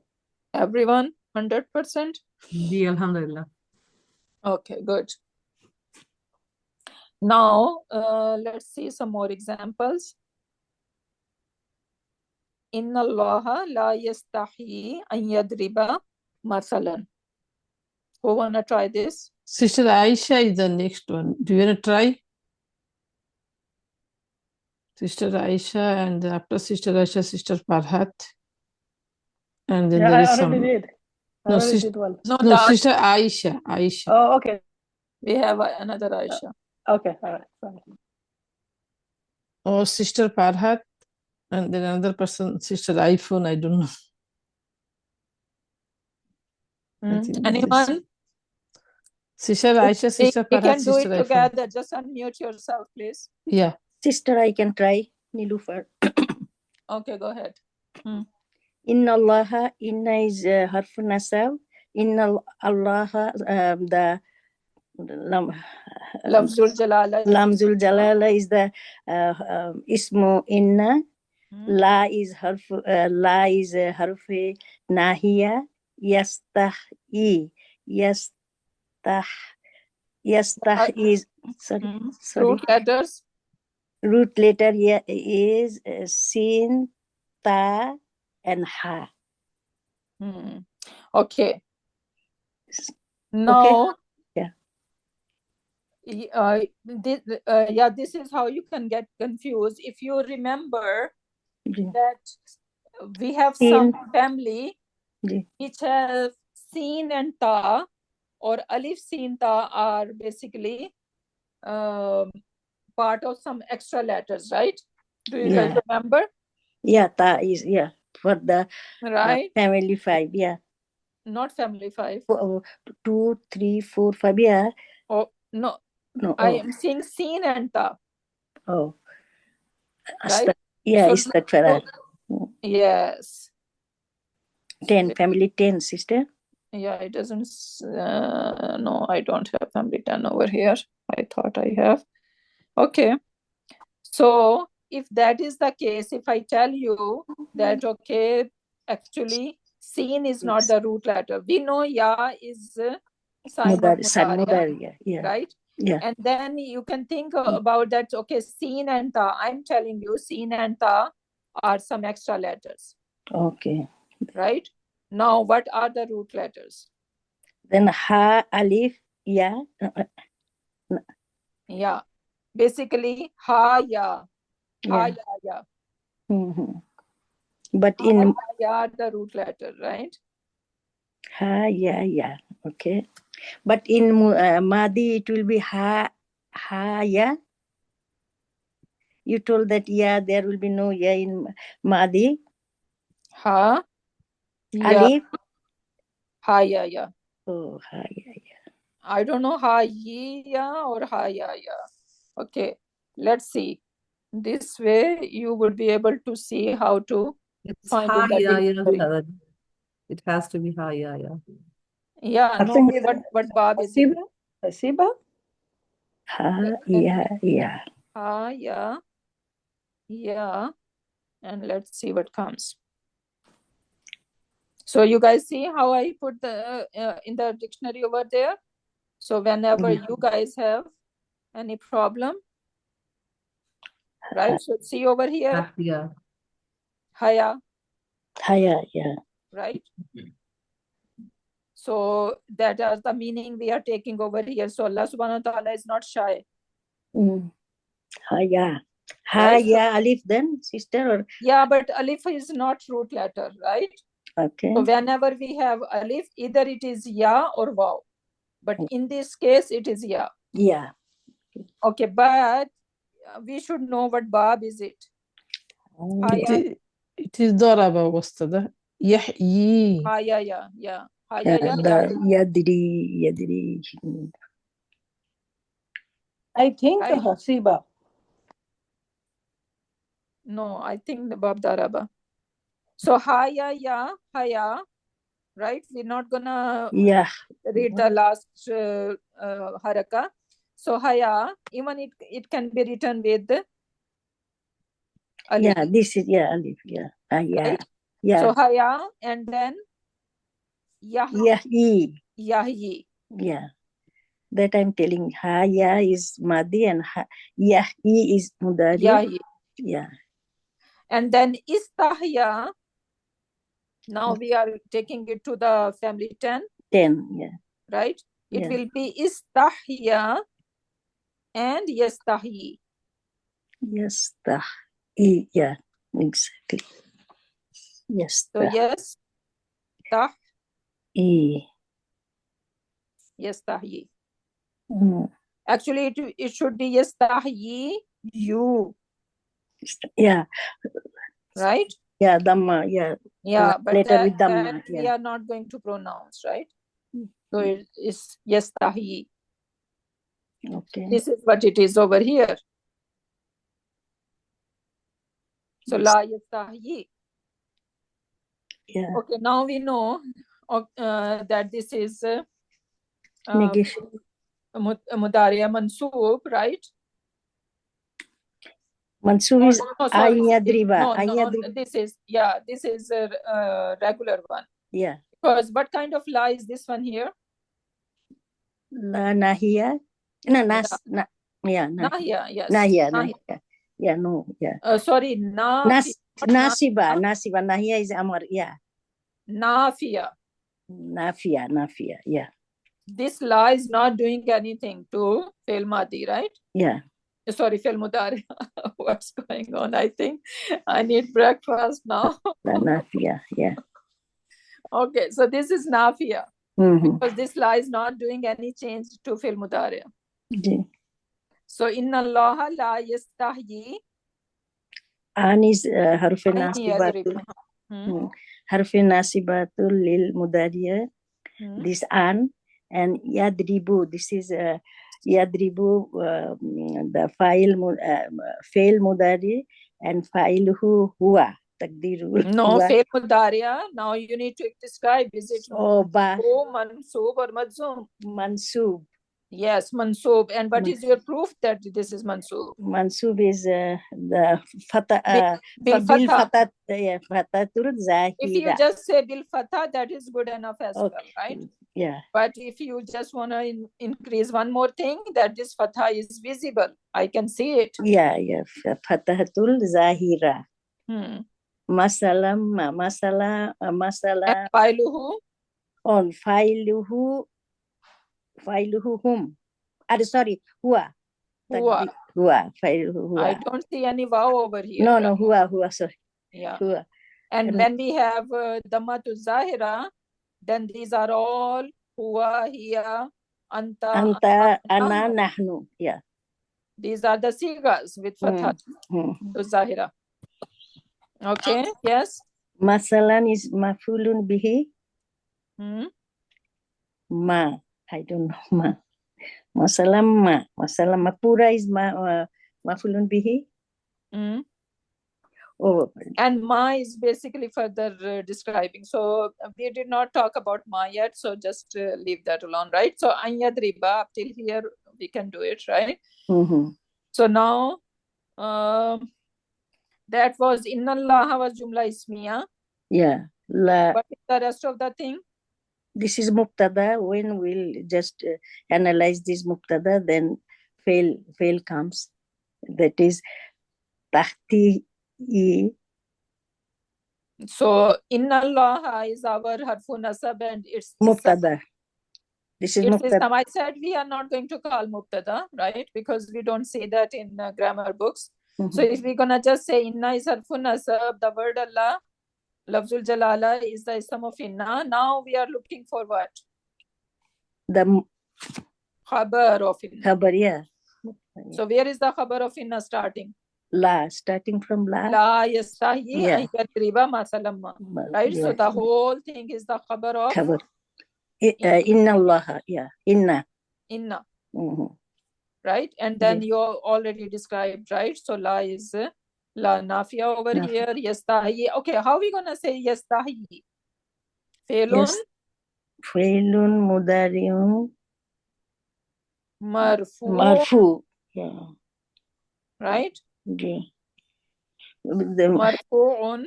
Everyone? 100%? Ji, alhamdulillah. Okay, good. Now, let's see some more examples. Inna Allaha la yastahi an yadriba mathalan. Who wanna try this? Sister Aisha is the next one. Do you want to try? Sister Aisha, and after Sister Aisha, Sister Farhat. And then Yeah, there I is already some. did. I No, already sister, did one. no, Sister Aisha. Aisha. Oh, okay. We have another Aisha. Okay, all right. Sorry. Or Sister Farhat. And then another person, Sister iPhone, I don't know. I think that is- Anyone? Sister Aisha, Sister We Farhat, can do Sister it iPhone. together. Just unmute yourself, please. Yeah. Sister, I can try. Nilufar. Okay, go ahead. Inna Allaha, inna is harfu nasab. Inna Allaha, the Lafzul Jalala. Lamzul Jalala is the ismu inna. La is harfu harfi nahiya. Yastahi. Yastah is sorry. Root letters. Root letter here is sin, ta, and ha. Okay. Now, yeah. This is how you can get confused. If you remember that we have some family which have sin and ta, or alif, sin, ta are basically part of some extra letters, right? Do you guys remember? Yeah, ta is for the right family 5. Yeah. Not family 5. 2, 3, 4, 5. Yeah. Oh no. No. I am seeing sin and ta. Oh. Right? Yeah, so, yes. 10, family 10, sister. Yeah, it doesn't. No, I don't have family 10 over here. I thought I have. Okay. So if that is the case, if I tell you that, okay, actually, sin is not the root letter. We know ya is sign of Mudariya, right? Yeah. And then you can think about that, okay, sin and ta. I'm telling you, sin and ta are some extra letters. Okay. Right? Now, what are the root letters? Then ha, alif, ya. Yeah. Basically, ha, ya. Ha, ya. But ha, in ya, the root letter, right? Ha, ya. Okay. But in Madi, it will be ha, ya. You told that there will be no ya in Madi. Ha, ya. Alif. Ha, ya. Oh, ha, ya. I don't know ha, ya or ha, ya. Okay. Let's see. This way, you would be able to see how to find in the dictionary. It has to be ha, ya. Yeah, no, what bab is it? Hasiba? Ha, ya. Ha, ya. And let's see what comes. So you guys see how I put the in the dictionary over there? So whenever you guys have any problem, right? So see over here. Yeah. Haya. Haya, yeah. Right? So that is the meaning we are taking over here. So Allah subhanahu wa ta'ala is not shy. Haya. Right? Haya, alif then, sister? Or? Yeah, but alif is not root letter, right? Okay. So whenever we have alif, either it is ya or waw. But in this case, it is ya. Yeah. Okay, but we should know what bab is it. It is daraba wastada. Yahyi. Yeah. Yadri. I think hasiba. No, I think the bab daraba. So haya, right? We're not gonna read the last haraka. So haya, even it can be written with alif. Yeah, this is alif. Yeah. Right? Yeah. So haya, and then Yahi. Yahi. Yeah. That I'm telling. Ha ya is Madi and Yahi is Mudari. Yahi. Yeah. And then istahya. Now we are taking it to the family 10. 10. Yeah. Right? It Yeah. will be istahya and yastahi. Yastahi. Yeah. Exactly. So yes. Yastahi. Actually, it should be yastahi you. Yeah. Right? Yeah, Dhamma. Yeah. Yeah, but later with Dhamma. that Yeah. we are not going to pronounce, right? So it is yastahi. Okay. This is what it is over here. So la yastahi. Yeah. Okay, now we know that this is Negation. Mudariya Mansoob, right? Mansoob is Ayadriba. No, this is a regular one. Yeah. Because what kind of la is this one here? La Nahiya. No, yeah. Nahiya, yes. Nahiya. Yeah, no, yeah. Sorry, Nasiba. Nahiya is Amar, yeah. Nafiya. Nafia, yeah. This la is not doing anything to Fi'l Madi, right? Yeah. Sorry, Fi'l Mudari. What's going on? I think I need breakfast now. Nafia, yeah. Okay, so this is Nafiya. Because this la is not doing any change to Fi'l Mudari. Yeah. So, Inna Allah la yastahyi. An is harfe nasibatul. Harfe nasibatul lil mudariya. This an and yadribu. This is yadribu, the fail mudari and failuhu huwa. No, fail mudariya. Now you need to describe. Is it mansoob or majzoom? Mansoob. Yes, mansoob. And what is your proof that this is mansoob? Mansoob is the fatah. Bil fatah. Fatatul zahira. If you just say bil fatah, that is good enough as well, right? Yeah. But if you just want to increase one more thing, that this fatah is visible. I can see it. Yeah. Fatatul zahira. Masalam. And failuhu? On failuhu hum. Sorry, huwa. Failuhu. I don't see any waw over here. No, huwa, sorry. Yeah. Huwa. And when we have Dhammatu Zahira, then these are all huwa, hiya, anta, ana, nahnu. Yeah. These are the sigas with fatha to Zahira. Okay, yes. Masalan is mafulun bihi. Ma. I don't know ma. Masalam mapura is mafulun bihi. Oh. And ma is basically further describing. So we did not talk about ma yet. So just leave that alone, right? So anyadriba, up till here we can do it, right? So now that was inna Allah was jumla ismiya. Yeah. What is the rest of the thing? This is muktada. When we'll just analyze this muktada, then fail comes. That is tahti. So inna Allah is our harfu nasab and it's muktada. This is muktada. I said we are not going to call muktada, right? Because we don't say that in grammar books. So if we're gonna just say inna is harfu nasab, the word Allah, lafzul jalala is the ism of inna. Now we are looking for what? The khabar of inna. Khabar, yeah. So where is the khabar of inna starting? La, starting from la. La yastahi ayadriba masalamma. Right? Yeah. So the whole thing is the khabar of khabar. Inna Allah, yeah. Inna. Right? And then you already described, right? So la is la nafiya over here. Yastahi. Okay, how are we gonna say yastahi? Failun. Failun mudariun. Marfu. Yeah. Right? Okay. Marfu'un,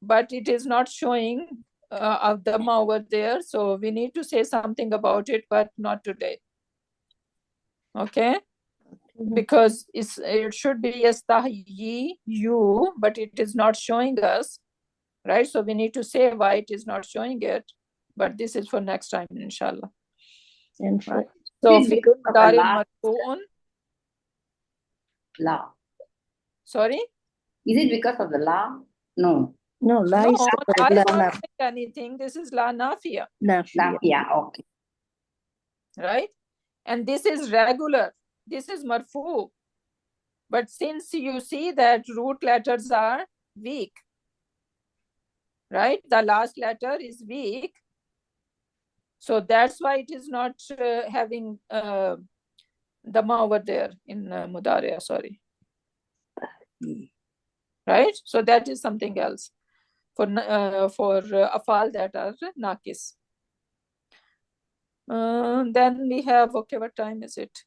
but it is not showing of Dhamma over there. So we need to say something about it, but not today. Okay? Because it should be yastahyi you, but it is not showing us, right? So we need to say why it is not showing it, but this is for next time, inshallah. And for So Is it fi'l because of the mudari la? marfu'un. La. Sorry? Is it because of the la? No. no, la No, is I la am not saying anything. This is la nafiya, nafiya. Yeah, okay. right? And this is regular. This is marfu. But since you see that root letters are weak, right? The last letter is weak. So that's why it is not having Dhamma over there in Mudariya, sorry. Right? So that is something else for afal that are nakis. Then we have, okay, what time is it?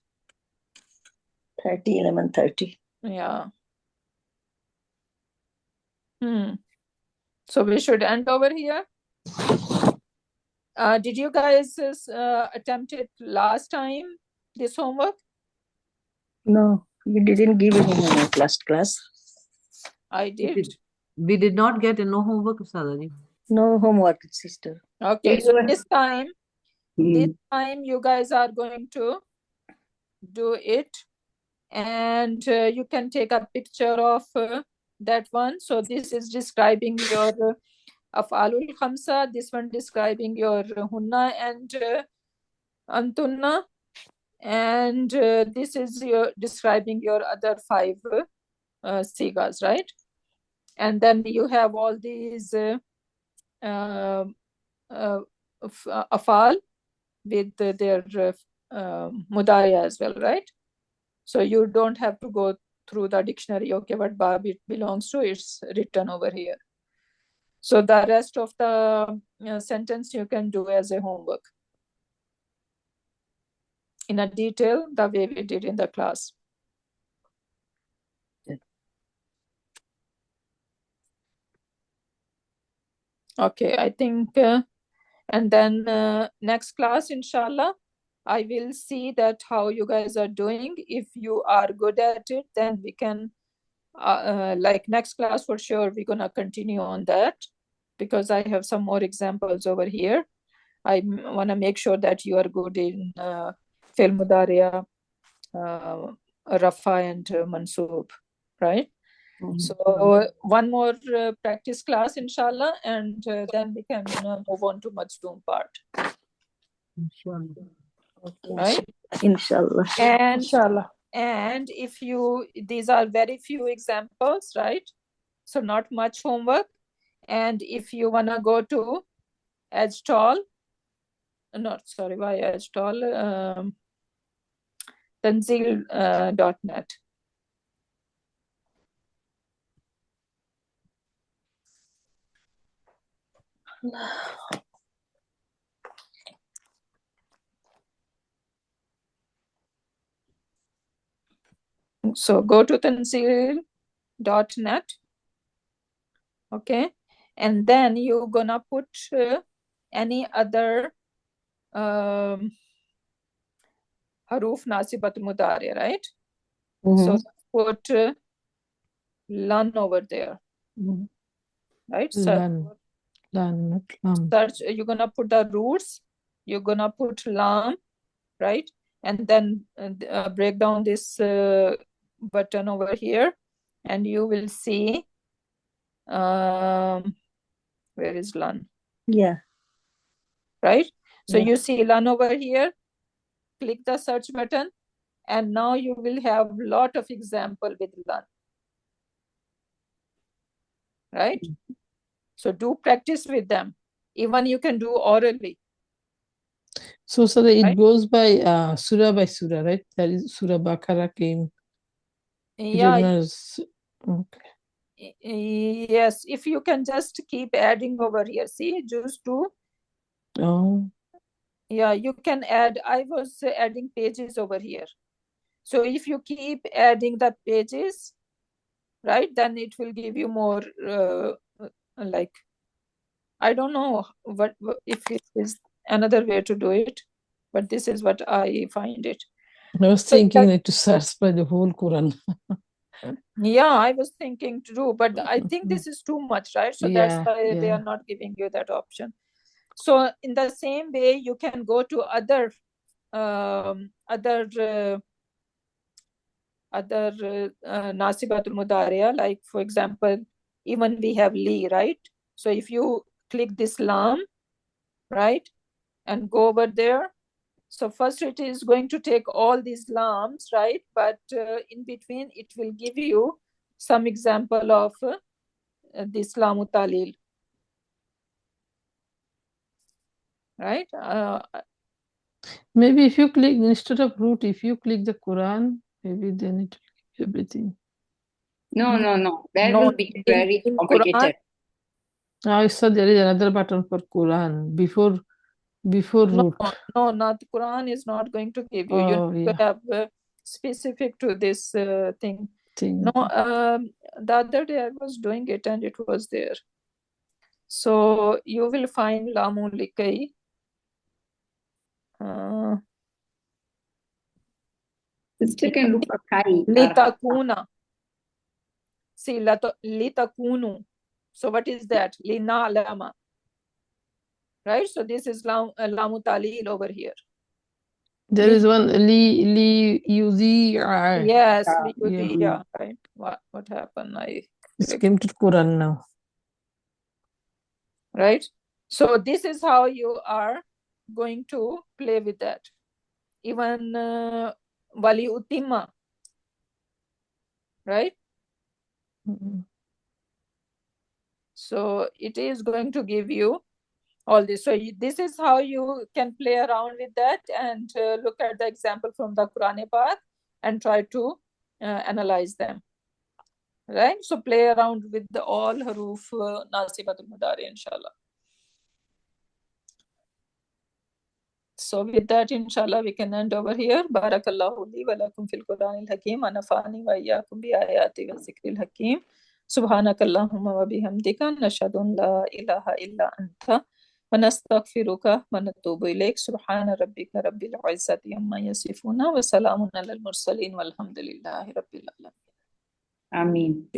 11:30. Yeah. So we should end over here. Did you guys attempt it last time, this homework? No, you didn't give any homework last class. I did. We did not get no homework, Sadhji. No homework, sister. Okay, so this time you guys are going to do it, and you can take a picture of that one. So this is describing your af'alul khamsa, this one describing your hunna and antunna, and this is your describing your other 5 sigas, right? And then you have all these afal with their mudariya as well, right? So you don't have to go through the dictionary, okay, what bab it belongs to, it's written over here. So the rest of the sentence you can do as a homework in a detail, the way we did in the class. Okay, I think, and then next class, inshallah, I will see that how you guys are doing. If you are good at it, then we can, like next class for sure, we're gonna continue on that because I have some more examples over here. I wanna make sure that you are good in Fi'l Mudariya, Rafa and Mansoob, right? So one more practice class, inshallah, and then we can move on to Majzoom part. Inshallah. Right? Inshallah. And, Inshallah. and if you, these are very few examples, right? So not much homework. And if you want to go to Edgetall, not sorry, why Edgetall? Tanzil.net. So go to Tanzil.net. Okay. And then you're gonna put any other haruf nasibat mudari, right? So put lan over there, right? So Lan, not search, you're gonna put the roots, you're gonna put lam, right? And then break down this button over here, and you will see where is lan? Yeah. Right? So Yeah. you see lan over here, click the search button, and now you will have a lot of example with lan. Right? So do practice with them. Even you can do orally. So it right? goes by surah, right? That is Surah Baqarah came. Yeah. Okay. Yes, if you can just keep adding over here. See, just do. Oh. Yeah, you can add. I was adding pages over here. So if you keep adding the pages, right, then it will give you more like I don't know what if it is another way to do it, but this is what I find it. I was thinking that to search by the whole Quran. Yeah, I was thinking to do, but I think this is too much, right? So that's Yeah, why they yeah. are not giving you that option. So in the same way, you can go to other Nasibatul Mudariya, like for example, even we have li, right? So if you click this lam, right, and go over there, so first it is going to take all these lams, right? But in between it will give you some example of this lamu talil, right? Maybe if you click instead of root, if you click the Quran, maybe then it will give you everything. No. That No, will be very in complicated. I saw there is another button for Quran before root. No, not Quran is not going to give you. Oh, You need yeah. to have specific to this thing. Thing. No, the other day I was doing it and it was there. So you will find lamu likai. Sister can look for Kai. Litakuna. See, litakunu. So what is that? Lina lama. Right? So this is lamu talil over here. There is one li yuzi'a. Yes, Yeah. yeah, right. What happened? It came to Quran now. Right? So this is how you are going to play with that. Even Wali Utima, right? So it is going to give you all this. So this is how you can play around with that and look at the example from the Quran path and try to analyze them. Right? So play around with all haruf Nasibatul Mudari, inshallah. So with that, inshallah, we can end over here. Barakallahu li wa lakum fil Quranil Hakim. Anafani wa iyyakum bi ayati wa zikril hakim. Subhanakallahumma wa bihamdika. Nashhadu an la ilaha illa anta. Wa nastaghfiruka wa natubu ilayk. Subhana rabbika rabbil izzati amma yasifuna. Wa salamun alal mursalin. Walhamdulillahi rabbil alamin. Ameen.